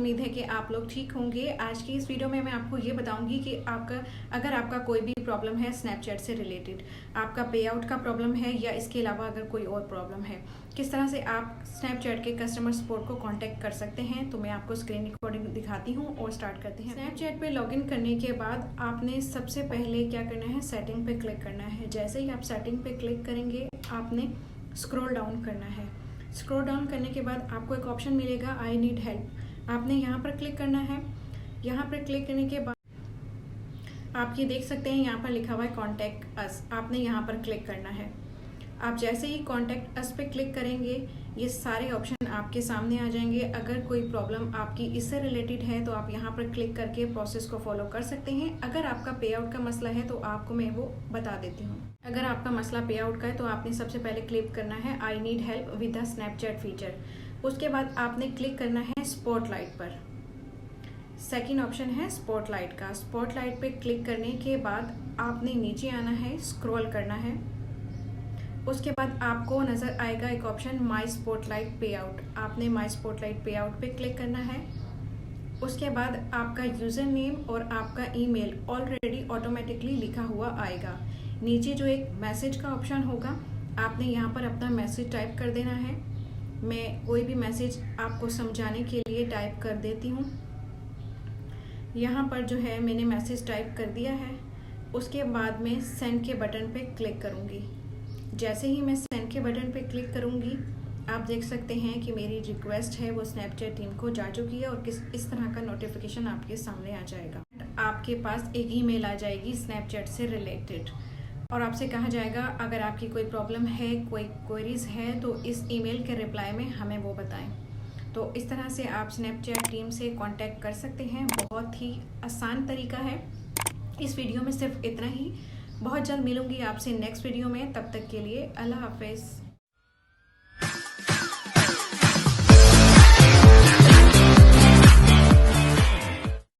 उम्मीद है कि आप लोग ठीक होंगे। आज की इस वीडियो में मैं आपको ये बताऊंगी कि अगर आपका कोई भी प्रॉब्लम है स्नैपचैट से रिलेटेड, आपका पे आउट का प्रॉब्लम है या इसके अलावा अगर कोई और प्रॉब्लम है, किस तरह से आप स्नैपचैट के कस्टमर सपोर्ट को कांटेक्ट कर सकते हैं। तो मैं आपको स्क्रीन रिकॉर्डिंग दिखाती हूँ और स्टार्ट करते हैं। स्नैपचैट पे लॉगिन करने के बाद आपने सबसे पहले क्या करना है, सेटिंग पे क्लिक करना है। जैसे ही आप सेटिंग पे क्लिक करेंगे आपने स्क्रॉल डाउन करना है। स्क्रॉल डाउन करने के बाद आपको एक ऑप्शन मिलेगा आई नीड हेल्प, आपने यहाँ पर क्लिक करना है। यहाँ पर क्लिक करने के बाद आप ये देख सकते हैं यहाँ पर लिखा हुआ है कॉन्टैक्ट अस, आपने यहाँ पर क्लिक करना है। आप जैसे ही कॉन्टैक्ट अस पे क्लिक करेंगे ये सारे ऑप्शन आपके सामने आ जाएंगे। अगर कोई प्रॉब्लम आपकी इससे रिलेटेड है तो आप यहाँ पर क्लिक करके प्रोसेस को फॉलो कर सकते हैं। अगर आपका पे आउट का मसला है तो आपको मैं वो बता देती हूँ। अगर आपका मसला पे आउट का है तो आपने सबसे पहले क्लिक करना है I need help with the Snapchat feature. उसके बाद आपने क्लिक करना है स्पॉटलाइट पर। सेकंड ऑप्शन है स्पॉटलाइट का। स्पॉटलाइट पे क्लिक करने के बाद आपने नीचे आना है, स्क्रॉल करना है। उसके बाद आपको नज़र आएगा एक ऑप्शन माई स्पॉटलाइट पे आउट, आपने माई स्पॉटलाइट पे आउट पे क्लिक करना है। उसके बाद आपका यूज़र नेम और आपका ईमेल ऑलरेडी ऑटोमेटिकली लिखा हुआ आएगा। नीचे जो एक मैसेज का ऑप्शन होगा आपने यहाँ पर अपना मैसेज टाइप कर देना है। मैं कोई भी मैसेज आपको समझाने के लिए टाइप कर देती हूँ। यहाँ पर जो है मैंने मैसेज टाइप कर दिया है। उसके बाद मैं सेंड के बटन पे क्लिक करूँगी। जैसे ही मैं सेंड के बटन पे क्लिक करूँगी आप देख सकते हैं कि मेरी रिक्वेस्ट है वो स्नैपचैट टीम को जा चुकी है और इस तरह का नोटिफिकेशन आपके सामने आ जाएगा। आपके पास एक ईमेल आ जाएगी स्नैपचैट से रिलेटेड और आपसे कहा जाएगा अगर आपकी कोई प्रॉब्लम है, कोई क्वेरीज है तो इस ईमेल के रिप्लाई में हमें वो बताएं। तो इस तरह से आप स्नैपचैट टीम से कांटेक्ट कर सकते हैं। बहुत ही आसान तरीका है। इस वीडियो में सिर्फ इतना ही। बहुत जल्द मिलूंगी आपसे नेक्स्ट वीडियो में, तब तक के लिए अल्लाह हाफिज़।